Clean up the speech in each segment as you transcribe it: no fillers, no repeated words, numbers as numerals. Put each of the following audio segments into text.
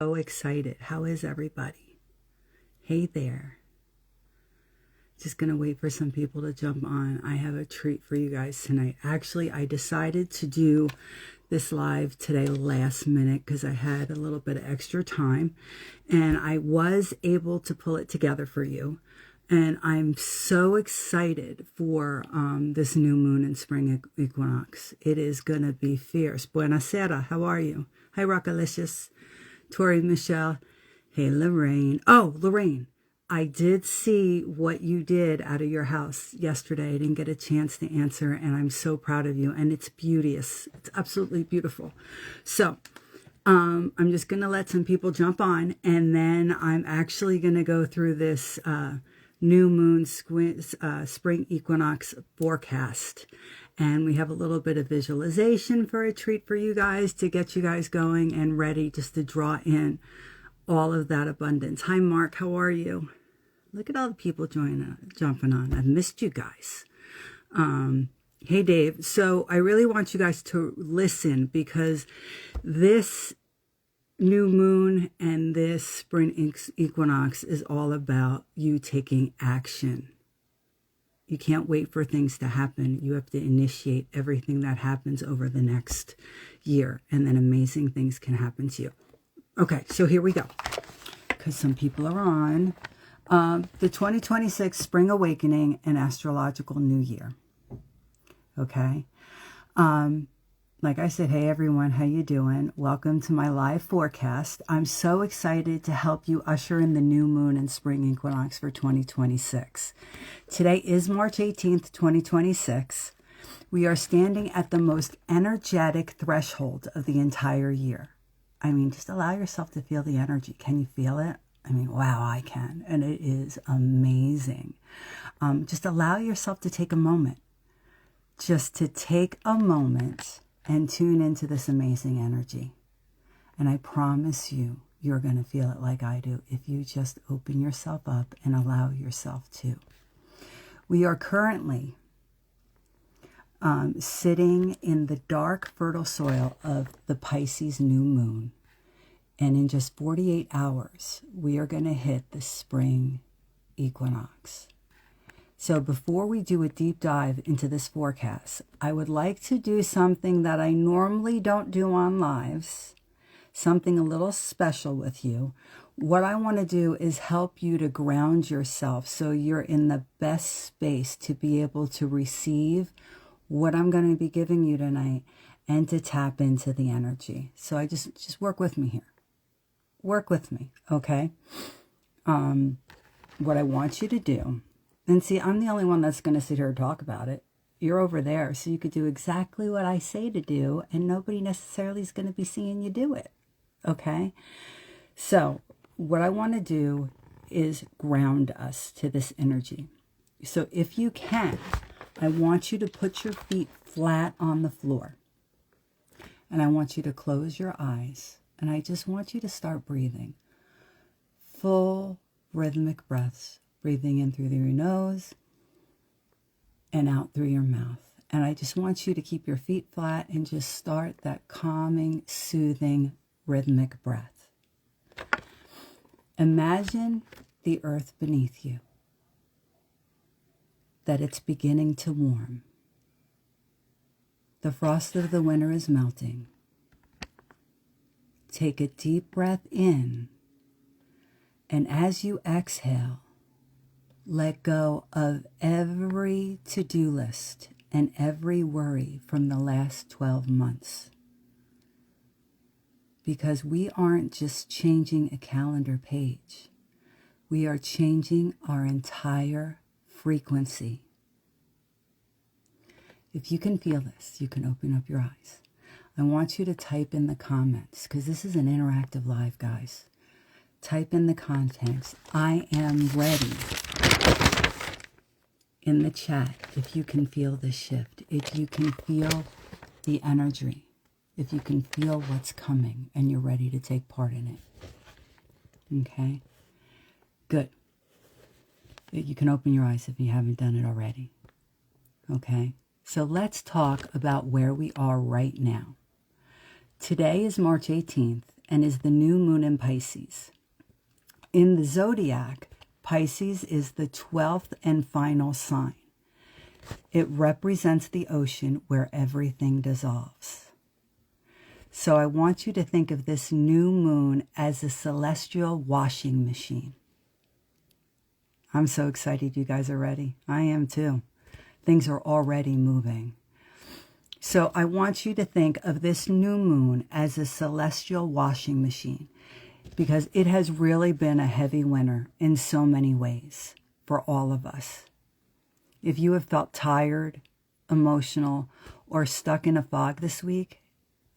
So excited. How is everybody? Hey there. Just gonna wait for some people to jump on. I have a treat for you guys tonight. Actually, I decided to do this live today last minute because I had a little bit of extra time and I was able to pull it together for you. And I'm so excited for this new moon and spring equinox. It is gonna be fierce. Buonasera, how are you? Hi, Rockalicious. Tori, Michelle. Hey, Lorraine. Oh, Lorraine, I did see what you did out of your house yesterday. I didn't get a chance to answer, and I'm so proud of you. And it's beauteous. It's absolutely beautiful. So I'm just going to let some people jump on, and then I'm actually going to go through this new moon spring equinox forecast. And we have a little bit of visualization for a treat for you guys to get you guys going and ready just to draw in all of that abundance. Hi, Mark. How are you? Look at all the people jumping on. I've missed you guys. Hey, Dave. So I really want you guys to listen because this new moon and this spring equinox is all about you taking action. You can't wait for things to happen. You have to initiate everything that happens over the next year, and then amazing things can happen to you. Okay, so here we go, because some people are on. The 2026 Spring Awakening and Astrological New Year. Okay. Like I said, hey everyone, how you doing? Welcome to my live forecast. I'm so excited to help you usher in the new moon and spring equinox for 2026. Today is March 18th, 2026. We are standing at the most energetic threshold of the entire year. I mean, just allow yourself to feel the energy. Can you feel it? I mean, wow, I can. And it is amazing. Just allow yourself to take a moment. Just to take a moment and tune into this amazing energy. And I promise you, you're going to feel it like I do if you just open yourself up and allow yourself to. We are currently sitting in the dark, fertile soil of the Pisces new moon. And in just 48 hours, we are going to hit the spring equinox. So before we do a deep dive into this forecast, I would like to do something that I normally don't do on lives, something a little special with you. What I want to do is help you to ground yourself so you're in the best space to be able to receive what I'm going to be giving you tonight and to tap into the energy. So I just work with me here. Work with me, okay? What I want you to do, and see, I'm the only one that's going to sit here and talk about it. You're over there, so you could do exactly what I say to do, and nobody necessarily is going to be seeing you do it, okay? So what I want to do is ground us to this energy. So if you can, I want you to put your feet flat on the floor, and I want you to close your eyes, and I just want you to start breathing. Full rhythmic breaths. Breathing in through your nose and out through your mouth. And I just want you to keep your feet flat and just start that calming, soothing, rhythmic breath. Imagine the earth beneath you, that it's beginning to warm. The frost of the winter is melting. Take a deep breath in, and as you exhale, let go of every to-do list and every worry from the last 12 months. Because we aren't just changing a calendar page. We are changing our entire frequency. If you can feel this, you can open up your eyes. I want you to type in the comments, because this is an interactive live, guys. Type in the contents, I am ready, in the chat, if you can feel the shift, if you can feel the energy, if you can feel what's coming and you're ready to take part in it. Okay? Good. You can open your eyes if you haven't done it already. Okay? So let's talk about where we are right now. Today is March 18th, and is the new moon in Pisces. In the zodiac, Pisces is the 12th and final sign. It represents the ocean where everything dissolves. So I want you to think of this new moon as a celestial washing machine. I'm so excited you guys are ready. I am too. Things are already moving. So I want you to think of this new moon as a celestial washing machine, because it has really been a heavy winter in so many ways for all of us. If you have felt tired, emotional, or stuck in a fog this week,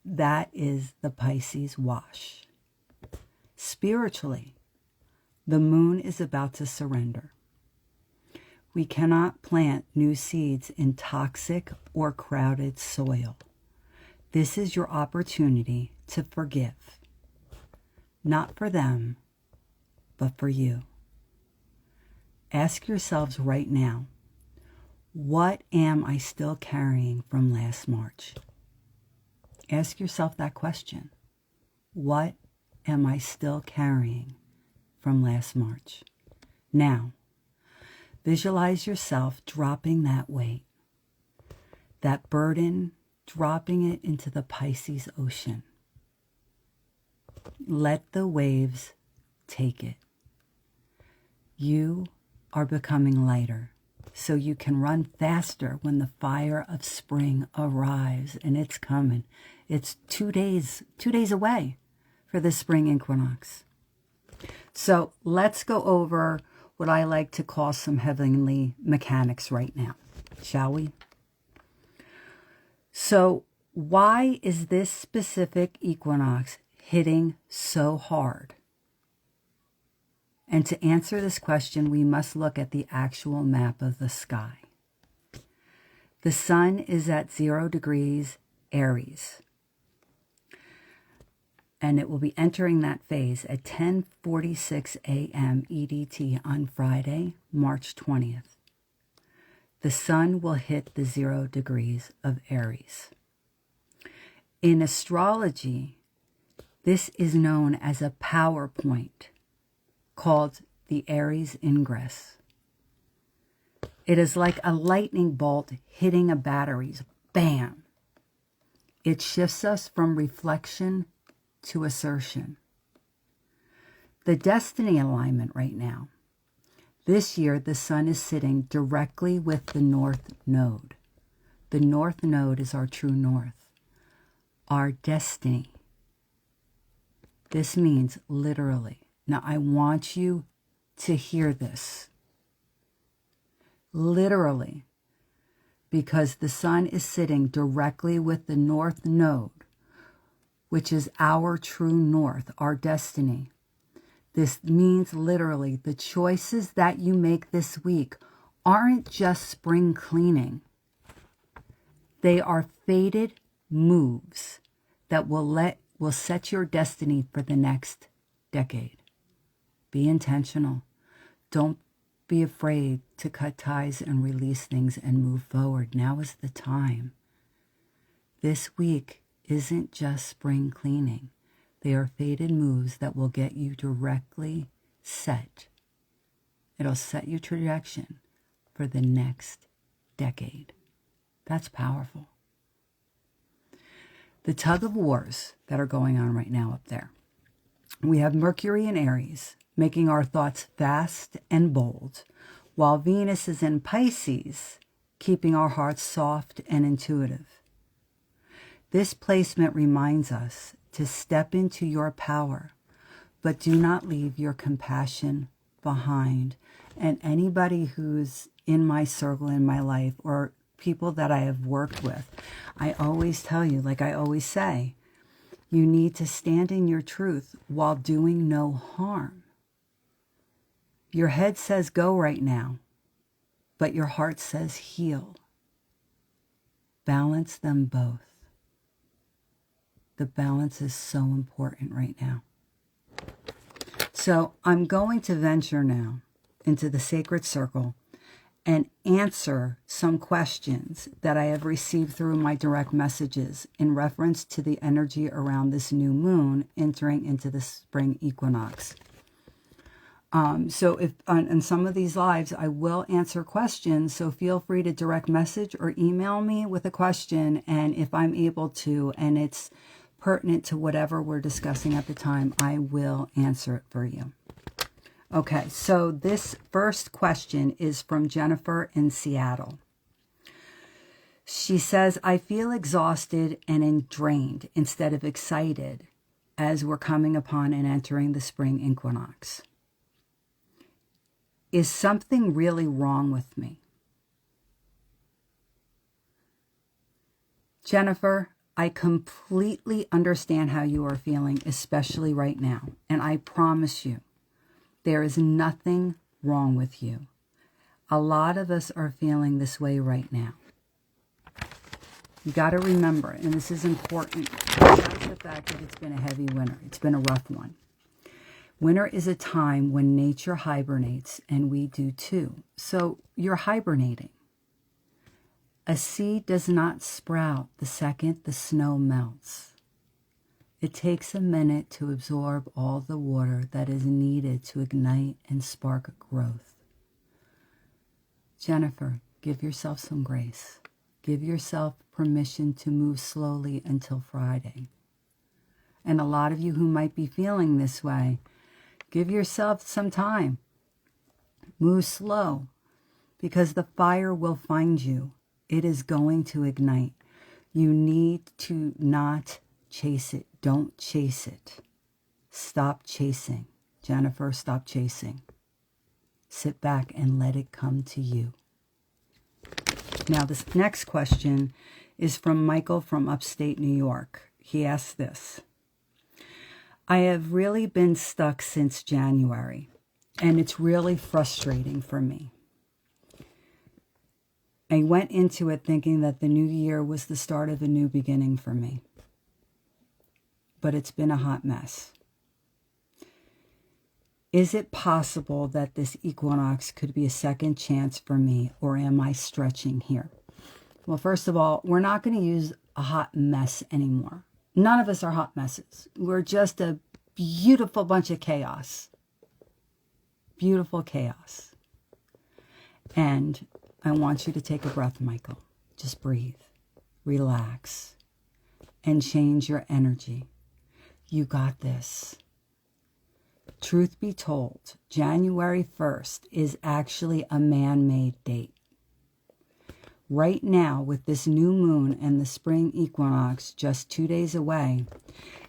that is the Pisces wash. Spiritually, the moon is about to surrender. We cannot plant new seeds in toxic or crowded soil. This is your opportunity to forgive. Not for them, but for you. Ask yourselves right now, what am I still carrying from last March? Ask yourself that question. What am I still carrying from last March? Now, visualize yourself dropping that weight, that burden, dropping it into the Pisces ocean. Let the waves take it. You are becoming lighter, so you can run faster when the fire of spring arrives, and it's coming. It's 2 days away for the spring equinox. So let's go over what I like to call some heavenly mechanics right now, shall we? So why is this specific equinox hitting so hard? And to answer this question, we must look at the actual map of the sky. The sun is at 0 degrees Aries, and it will be entering that phase at 10:46 a.m. EDT on Friday, March 20th. The sun will hit the 0 degrees of Aries. In astrology, this is known as a power point called the Aries ingress. It is like a lightning bolt hitting a batteries. Bam! It shifts us from reflection to assertion. The destiny alignment right now. This year, the sun is sitting directly with the North Node. The North Node is our true north, our destiny. This means literally. Now, I want you to hear this. Literally, because the sun is sitting directly with the North Node, which is our true north, our destiny. This means literally the choices that you make this week aren't just spring cleaning. They are fated moves that will set your destiny for the next decade. Be intentional. Don't be afraid to cut ties and release things and move forward. Now is the time. This week isn't just spring cleaning. They are fated moves that will get you directly set. It'll set your trajectory for the next decade. That's powerful. The tug of wars that are going on right now up there. We have Mercury in Aries, making our thoughts fast and bold, while Venus is in Pisces, keeping our hearts soft and intuitive. This placement reminds us to step into your power, but do not leave your compassion behind. And anybody who's in my circle, in my life, or people that I have worked with, I always tell you, like I always say, you need to stand in your truth while doing no harm. Your head says go right now, but your heart says heal. Balance them both. The balance is so important right now. So I'm going to venture now into the sacred circle and answer some questions that I have received through my direct messages in reference to the energy around this new moon entering into the spring equinox. So if on some of these lives, I will answer questions. So feel free to direct message or email me with a question. And if I'm able to, and it's pertinent to whatever we're discussing at the time, I will answer it for you. Okay, so this first question is from Jennifer in Seattle. She says, I feel exhausted and drained instead of excited as we're coming upon and entering the spring equinox. Is something really wrong with me? Jennifer, I completely understand how you are feeling, especially right now. And I promise you, there is nothing wrong with you. A lot of us are feeling this way right now. You got to remember, and this is important, besides the fact that it's been a heavy winter. It's been a rough one. Winter is a time when nature hibernates, and we do too. So you're hibernating. A seed does not sprout the second the snow melts. It takes a minute to absorb all the water that is needed to ignite and spark growth. Jennifer, give yourself some grace. Give yourself permission to move slowly until Friday. And a lot of you who might be feeling this way, give yourself some time. Move slow, because the fire will find you. It is going to ignite. You need to not chase it. Don't chase it. Stop chasing. Jennifer, stop chasing. Sit back and let it come to you. Now, this next question is from Michael from upstate New York. He asks this. I have really been stuck since January, and it's really frustrating for me. I went into it thinking that the new year was the start of a new beginning for me, but it's been a hot mess. Is it possible that this equinox could be a second chance for me, or am I stretching here? Well, first of all, we're not going to use a hot mess anymore. None of us are hot messes. We're just a beautiful bunch of chaos. Beautiful chaos. And I want you to take a breath, Michael. Just breathe, relax, and change your energy. You got this. Truth be told, January 1st is actually a man-made date. Right now, with this new moon and the spring equinox just 2 days away,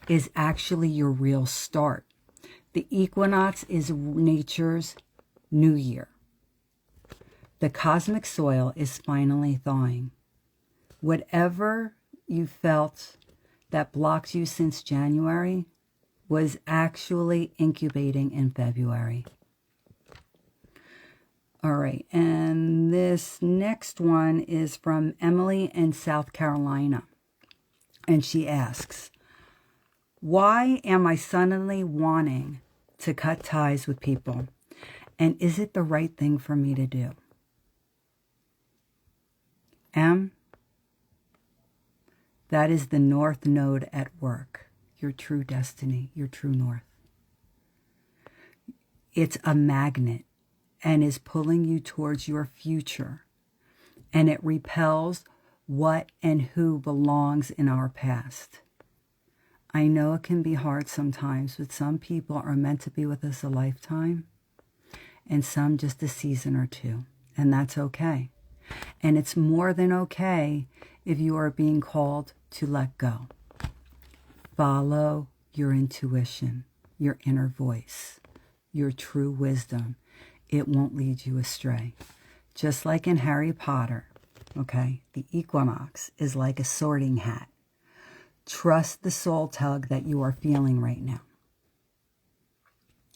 is actually your real start. The equinox is nature's new year. The cosmic soil is finally thawing. Whatever you felt that blocked you since January was actually incubating in February. All right, and this next one is from Emily in South Carolina. And she asks, why am I suddenly wanting to cut ties with people? And is it the right thing for me to do? That is the North Node at work. Your true destiny, your true north. It's a magnet and is pulling you towards your future. And it repels what and who belongs in our past. I know it can be hard sometimes, but some people are meant to be with us a lifetime and some just a season or two. And that's okay. And it's more than okay if you are being called to let go. Follow your intuition, your inner voice, your true wisdom. It won't lead you astray. Just like in Harry Potter, okay? The equinox is like a sorting hat. Trust the soul tug that you are feeling right now.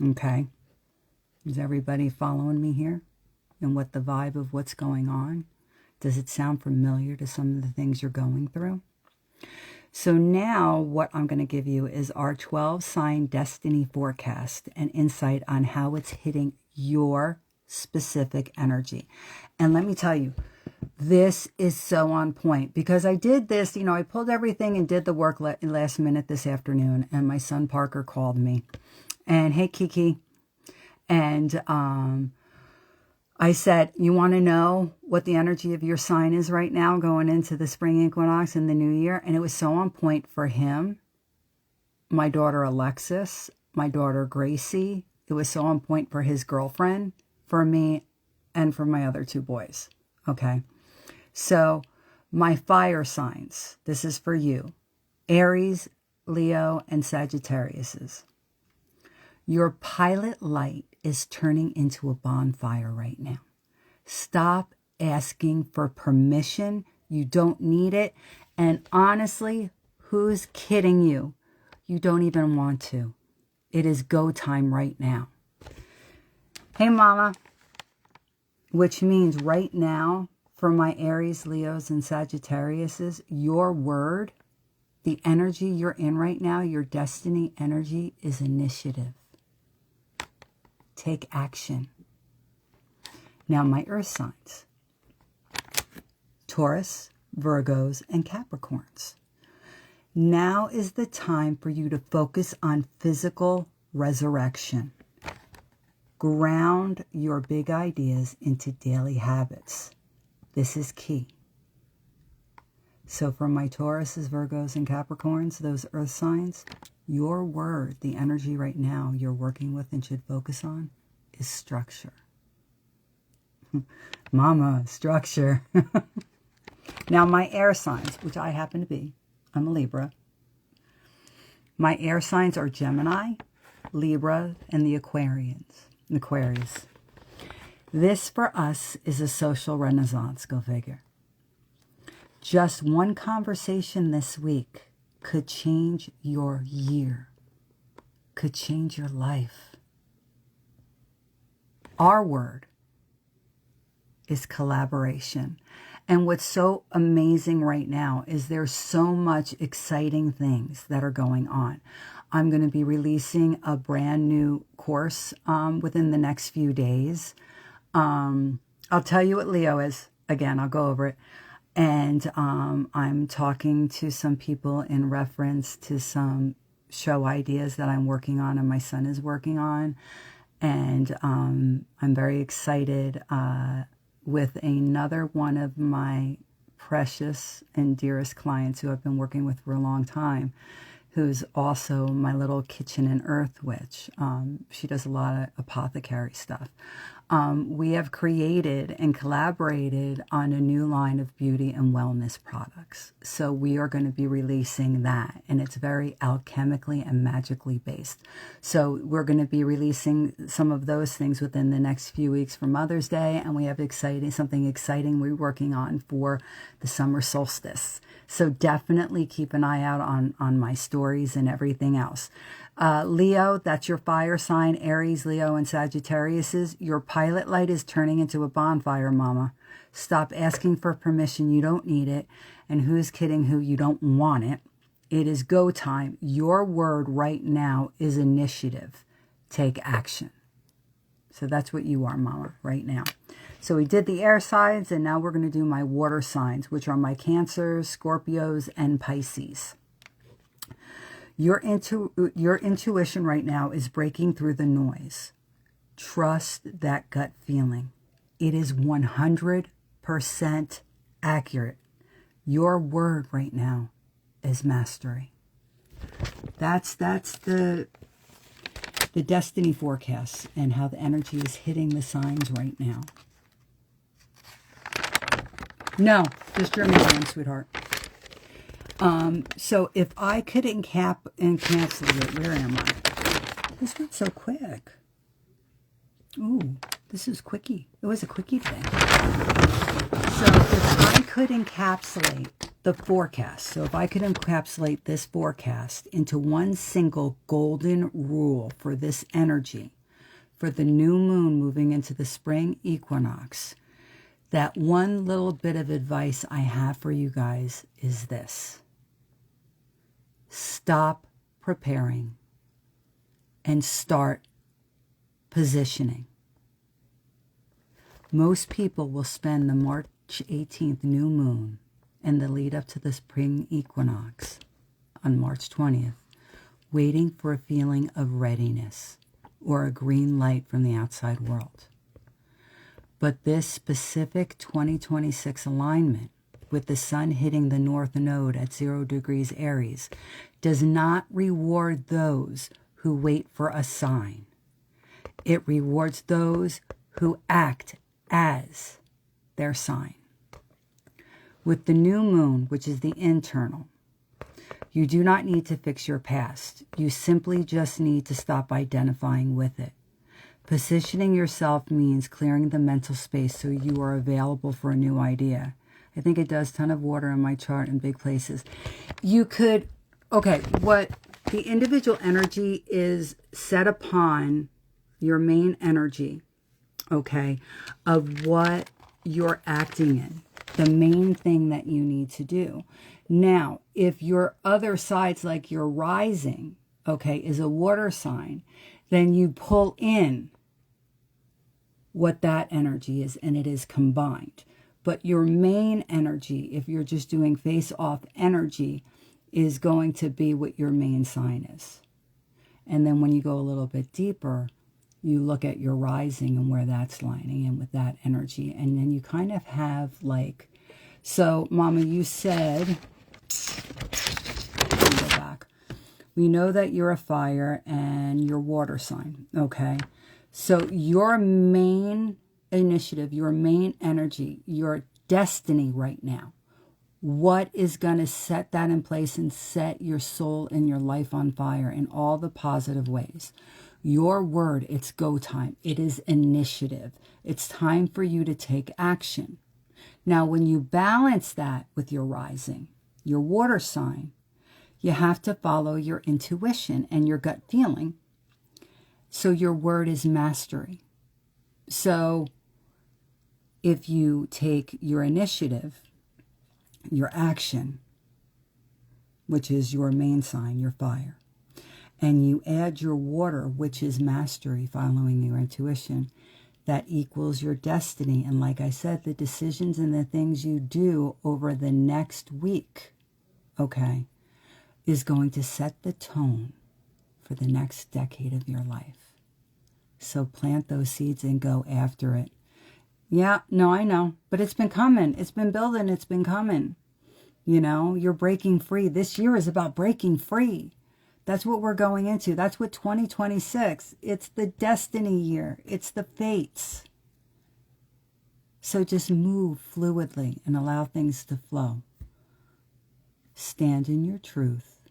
Okay? Is everybody following me here? And what the vibe of what's going on? Does it sound familiar to some of the things you're going through? So now what I'm going to give you is our 12-sign destiny forecast and insight on how it's hitting your specific energy. And let me tell you, this is so on point because I did this, you know, I pulled everything and did the work last minute this afternoon, and my son Parker called me and, hey, Kiki. And I said, you want to know what the energy of your sign is right now going into the spring equinox and the new year? And it was so on point for him, my daughter Alexis, my daughter Gracie. It was so on point for his girlfriend, for me, and for my other two boys. Okay. So my fire signs, this is for you. Aries, Leo, and Sagittariuses. Your pilot light is turning into a bonfire right now. Stop asking for permission. You don't need it. And honestly, who's kidding you? You don't even want to. It is go time right now. Hey, Mama. Which means right now, for my Aries, Leos, and Sagittariuses, your word, the energy you're in right now, your destiny energy is initiative. Take action. Now, my earth signs. Taurus, Virgos, and Capricorns. Now is the time for you to focus on physical resurrection. Ground your big ideas into daily habits. This is key. So for my Tauruses, Virgos, and Capricorns, those earth signs, your word, the energy right now you're working with and should focus on is structure. Mama, structure. Now my air signs, which I happen to be, I'm a Libra. My air signs are Gemini, Libra, and the Aquarius. This for us is a social renaissance, go figure. Just one conversation this week could change your year, could change your life. Our word is collaboration. And what's so amazing right now is there's so much exciting things that are going on. I'm going to be releasing a brand new course within the next few days. I'll tell you what Leo is. Again, I'll go over it. And I'm talking to some people in reference to some show ideas that I'm working on and my son is working on. And I'm very excited with another one of my precious and dearest clients who I've been working with for a long time, who's also my little kitchen and earth witch. She does a lot of apothecary stuff. We have created and collaborated on a new line of beauty and wellness products. So we are going to be releasing that, and it's very alchemically and magically based. So we're going to be releasing some of those things within the next few weeks for Mother's Day, and we have something exciting we're working on for the summer solstice. So definitely keep an eye out on my stories and everything else. Leo, that's your fire sign, Aries, Leo, and Sagittarius. Your pilot light is turning into a bonfire, Mama. Stop asking for permission. You don't need it. And who's kidding who? You don't want it. It is go time. Your word right now is initiative. Take action. So that's what you are, Mama, right now. So we did the air signs, and now we're going to do my water signs, which are my Cancers, Scorpios, and Pisces. Your intuition right now is breaking through the noise. Trust that gut feeling. It is 100% accurate. Your word right now is mastery. That's the destiny forecast and how the energy is hitting the signs right now. No, just your medium, sweetheart. So if I could encapsulate, where am I? This went so quick. Ooh, this is quickie. It was a quickie today. So if I could encapsulate the forecast, so if I could encapsulate this forecast into one single golden rule for this energy, for the new moon moving into the spring equinox, that one little bit of advice I have for you guys is this. Stop preparing and start positioning. Most people will spend the March 18th new moon and the lead up to the spring equinox on March 20th waiting for a feeling of readiness or a green light from the outside world. But this specific 2026 alignment with the sun hitting the north node at 0 degrees Aries does not reward those who wait for a sign. It rewards those who act as their sign. With the new moon, which is the internal, you do not need to fix your past. You simply just need to stop identifying with it. Positioning yourself means clearing the mental space so you are available for a new idea. I think it does ton of water in my chart in big places. You could, okay, what the individual energy is set upon your main energy, okay, of what you're acting in, the main thing that you need to do. Now, if your other sides, like your rising, okay, is a water sign, then you pull in what that energy is, and it is combined. But your main energy, if you're just doing face-off energy, is going to be what your main sign is. And then when you go a little bit deeper, you look at your rising and where that's lining in with that energy. And then you kind of have like, so Mama, you said, let me go back. We know that you're a fire and you're water sign, okay? So your main initiative, your main energy, your destiny right now, what is going to set that in place and set your soul and your life on fire in all the positive ways? Your word, it's go time. It is initiative. It's time for you to take action. Now, when you balance that with your rising, your water sign, you have to follow your intuition and your gut feeling. So your word is mastery. So if you take your initiative, your action, which is your main sign, your fire, and you add your water, which is mastery, following your intuition, that equals your destiny. And like I said, the decisions and the things you do over the next week, okay, is going to set the tone for the next decade of your life. So plant those seeds and go after it. Yeah, no, I know, but it's been coming. It's been building. It's been coming. You know, you're breaking free. This year is about breaking free. That's what we're going into. That's what 2026, it's the destiny year. It's the fates. So just move fluidly and allow things to flow. Stand in your truth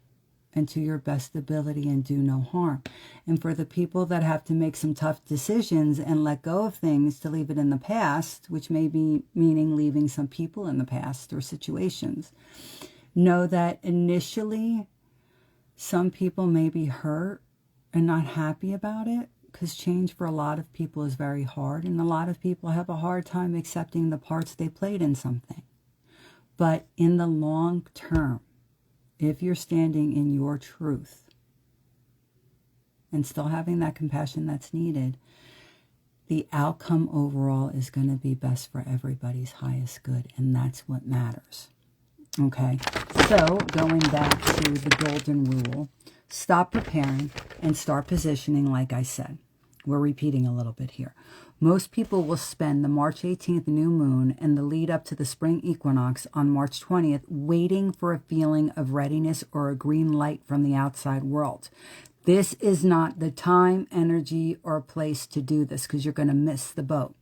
and to your best ability and do no harm. And for the people that have to make some tough decisions and let go of things to leave it in the past, which may be meaning leaving some people in the past or situations, know that initially some people may be hurt and not happy about it, because change for a lot of people is very hard, and a lot of people have a hard time accepting the parts they played in something. But in the long term, if you're standing in your truth and still having that compassion that's needed, the outcome overall is going to be best for everybody's highest good, and that's what matters. Okay, so going back to the golden rule, stop preparing and start positioning like I said. We're repeating a little bit here. Most people will spend the March 18th new moon and the lead up to the spring equinox on March 20th waiting for a feeling of readiness or a green light from the outside world. This is not the time, energy, or place to do this, because you're going to miss the boat.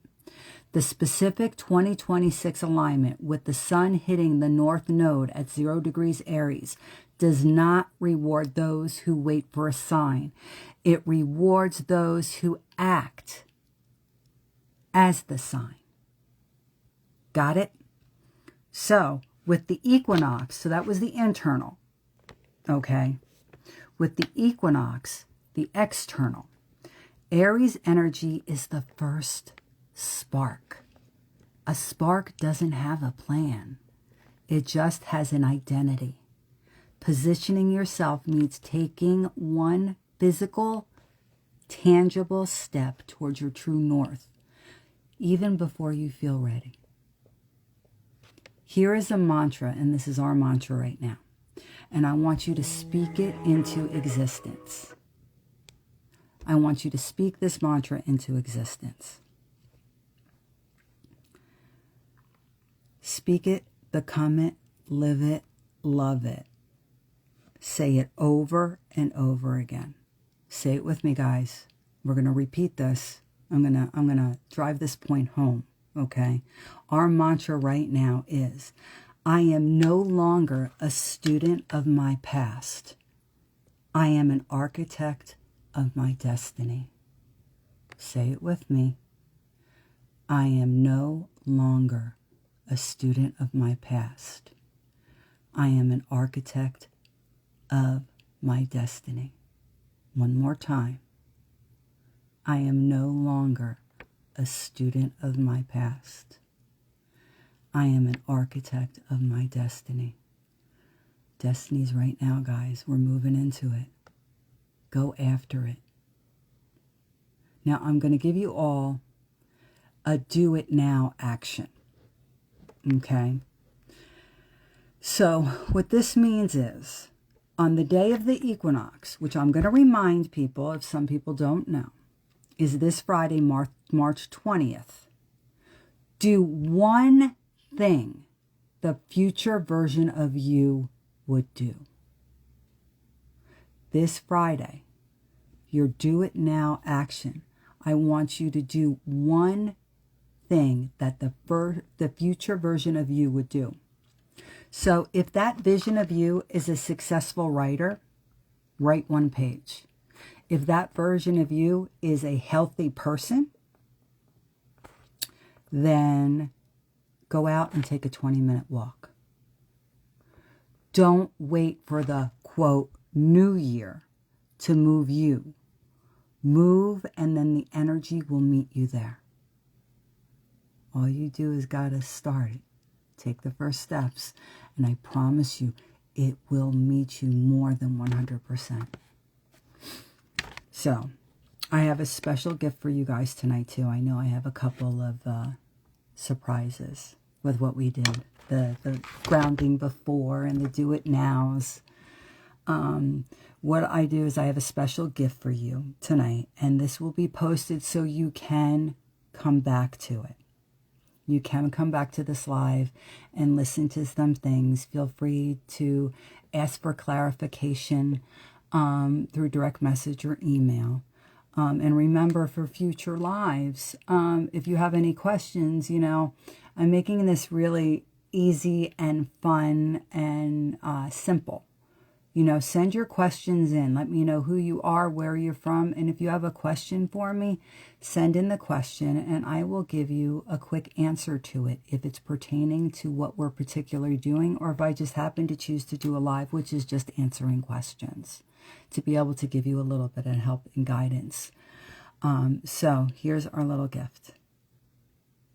The specific 2026 alignment with the sun hitting the north node at 0 degrees Aries does not reward those who wait for a sign. It rewards those who act as the sign. Got it? So with the equinox, so that was the internal, okay? With the equinox, the external, Aries energy is the first spark. A spark doesn't have a plan. It just has an identity. Positioning yourself means taking one physical, tangible step towards your true north. even before you feel ready. Here is a mantra, and this is our mantra right now. And I want you to speak it into existence. I want you to speak this mantra into existence. Speak it, become it, live it, love it. Say it over and over again. Say it with me, guys. We're going to repeat this. I'm going to drive this point home, okay? Our mantra right now is, I am no longer a student of my past. I am an architect of my destiny. Say it with me. I am no longer a student of my past. I am an architect of my destiny. One more time. I am no longer a student of my past. I am an architect of my destiny. Destiny's right now, guys. We're moving into it. Go after it. Now, I'm going to give you all a do it now action. Okay? So, what this means is, on the day of the equinox, which I'm going to remind people, if some people don't know, is this Friday, March 20th. Do one thing the future version of you would do. This Friday, your do it now action. I want you to do one thing that the future version of you would do. So if that vision of you is a successful writer, write one page. If that version of you is a healthy person, then go out and take a 20-minute walk. Don't wait for the, quote, new year to move you. Move, and then the energy will meet you there. All you do is got to start it. Take the first steps, and I promise you, it will meet you more than 100%. So, I have a special gift for you guys tonight, too. I know I have a couple of surprises with what we did. The grounding before and the do it nows. What I do is I have a special gift for you tonight, and this will be posted so you can come back to it. You can come back to this live and listen to some things. Feel free to ask for clarification through direct message or email. And remember, for future lives, if you have any questions, you know, I'm making this really easy and fun and simple. You know, send your questions in. Let me know who you are, where you're from. And if you have a question for me, send in the question and I will give you a quick answer to it if it's pertaining to what we're particularly doing, or if I just happen to choose to do a live, which is just answering questions, to be able to give you a little bit of help and guidance. So here's our little gift.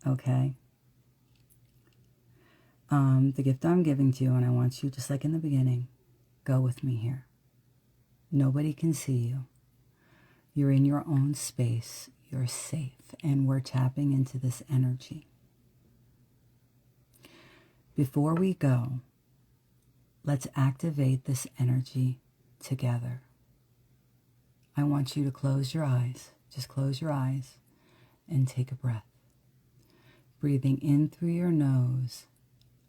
Okay. The gift I'm giving to you, and I want you, just like in the beginning, go with me here. Nobody can see you. You're in your own space. You're safe. And we're tapping into this energy. Before we go, let's activate this energy together. I want you to close your eyes. Just close your eyes and take a breath. Breathing in through your nose,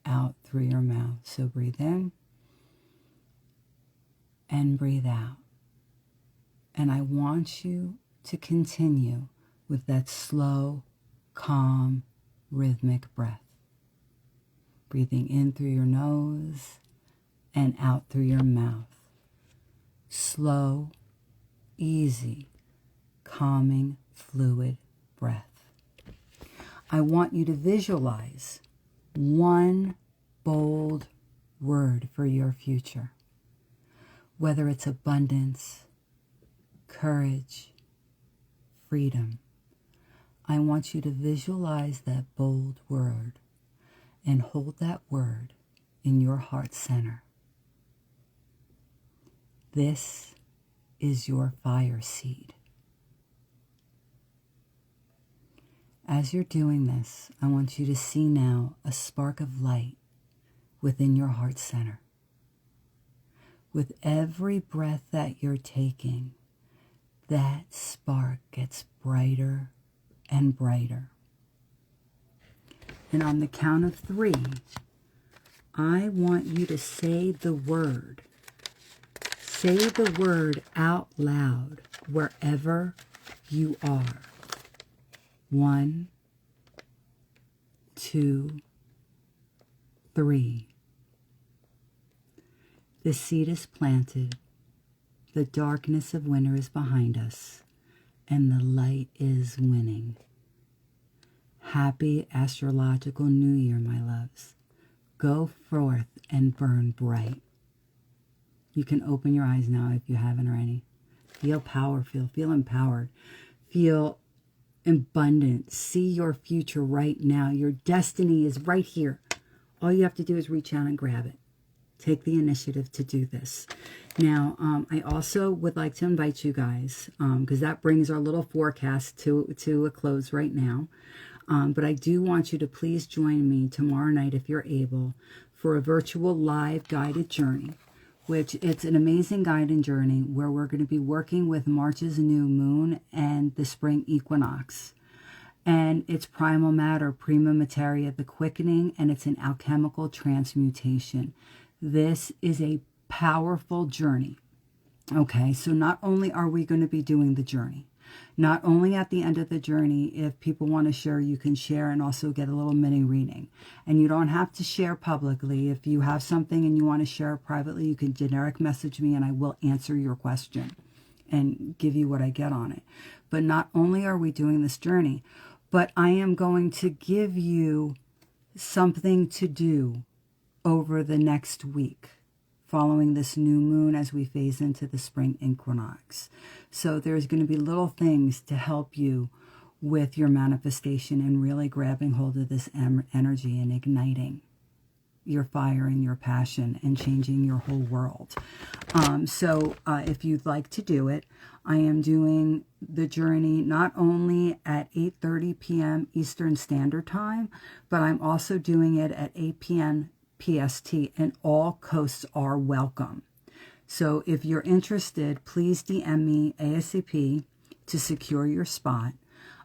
out through your mouth. So breathe in and breathe out. And I want you to continue with that slow, calm, rhythmic breath. Breathing in through your nose and out through your mouth. Slow, easy, calming, fluid breath. I want you to visualize one bold word for your future. Whether it's abundance, courage, freedom. I want you to visualize that bold word and hold that word in your heart center. This is your fire seed. As you're doing this, I want you to see now a spark of light within your heart center. With every breath that you're taking, that spark gets brighter and brighter. And on the count of 3, I want you to say the word. Say the word out loud wherever you are. 1, 2, 3. The seed is planted. The darkness of winter is behind us, and the light is winning. Happy Astrological New Year, my loves. Go forth and burn bright. You can open your eyes now if you haven't already. Feel powerful, feel empowered, feel abundant. See your future right now. Your destiny is right here. All you have to do is reach out and grab it. Take the initiative to do this. Now, I also would like to invite you guys, because that brings our little forecast to a close right now. But I do want you to please join me tomorrow night, if you're able, for a virtual live guided journey, which it's an amazing guided journey where we're going to be working with March's new moon and the spring equinox. And it's primal matter, prima materia, the quickening, and it's an alchemical transmutation. This is a powerful journey. Okay, so not only are we going to be doing the journey, not only at the end of the journey, if people want to share, you can share and also get a little mini reading. And you don't have to share publicly. If you have something and you want to share it privately, you can generic message me and I will answer your question and give you what I get on it. But not only are we doing this journey, but I am going to give you something to do over the next week following this new moon as we phase into the spring equinox. So there's going to be little things to help you with your manifestation and really grabbing hold of this energy and igniting your fire and your passion and changing your whole world. So if you'd like to do it, I am doing the journey not only at 8:30 p.m. Eastern Standard Time, but I'm also doing it at 8 p.m. PST, and all coasts are welcome. So if you're interested, please DM me ASAP to secure your spot.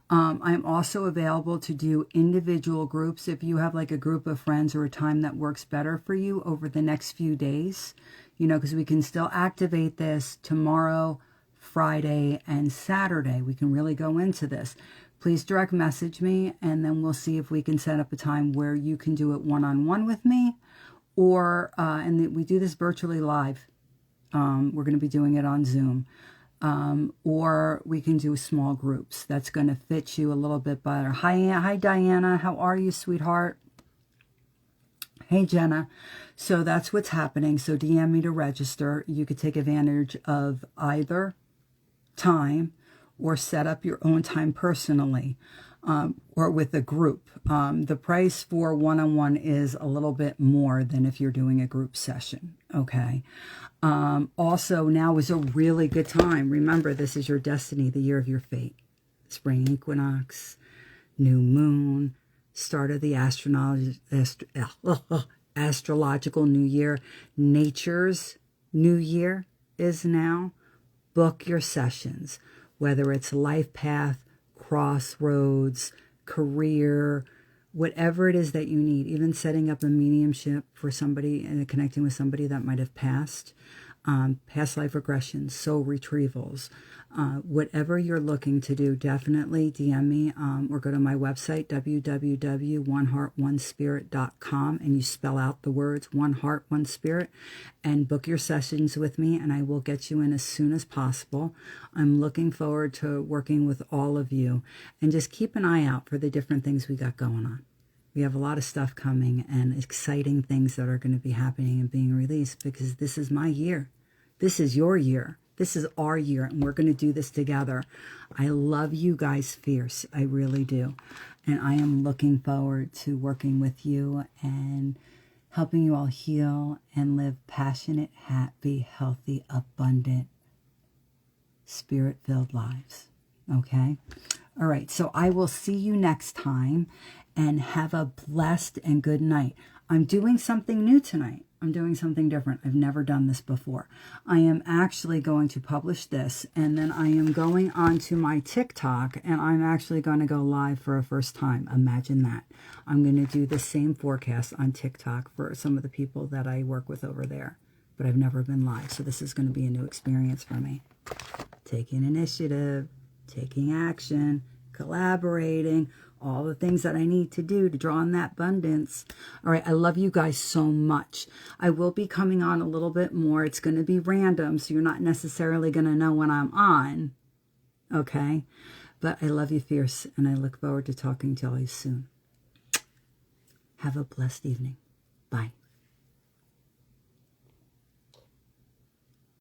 I'm also available to do individual groups if you have like a group of friends or a time that works better for you over the next few days, you know, because we can still activate this tomorrow, Friday, and Saturday. We can really go into this. Please direct message me, and then we'll see if we can set up a time where you can do it one-on-one with me, or, and we do this virtually live. We're going to be doing it on Zoom. Or we can do small groups. That's going to fit you a little bit better. Hi, Diana. How are you, sweetheart? Hey, Jenna. So that's what's happening. So DM me to register. You could take advantage of either time or set up your own time personally, or with a group. The price for one-on-one is a little bit more than if you're doing a group session, okay? Also, now is a really good time. Remember, this is your destiny, the year of your fate. Spring equinox, new moon, start of the astrological new year. Nature's new year is now. Book your sessions, whether it's life path, crossroads, career, whatever it is that you need, even setting up a mediumship for somebody and connecting with somebody that might have passed, past life regressions, soul retrievals, whatever you're looking to do, definitely DM me or go to my website, www.oneheartonespirit.com, and you spell out the words One Heart, One Spirit, and book your sessions with me, and I will get you in as soon as possible. I'm looking forward to working with all of you, and just keep an eye out for the different things we got going on. We have a lot of stuff coming and exciting things that are going to be happening and being released, because this is my year. This is your year. This is our year, and we're going to do this together. I love you guys fierce. I really do. And I am looking forward to working with you and helping you all heal and live passionate, happy, healthy, abundant, spirit-filled lives. Okay? All right, so I will see you next time, and have a blessed and good night. I'm doing something new tonight. I'm doing something different. I've never done this before. I am actually going to publish this, and then I am going onto my TikTok, and I'm actually going to go live for a first time. Imagine that. I'm going to do the same forecast on TikTok for some of the people that I work with over there, but I've never been live, so this is going to be a new experience for me. Taking initiative, taking action, collaborating, all the things that I need to do to draw on that abundance. All right, I love you guys so much. I will be coming on a little bit more. It's going to be random, so you're not necessarily going to know when I'm on, okay? But I love you fierce, and I look forward to talking to you soon. Have a blessed evening. Bye.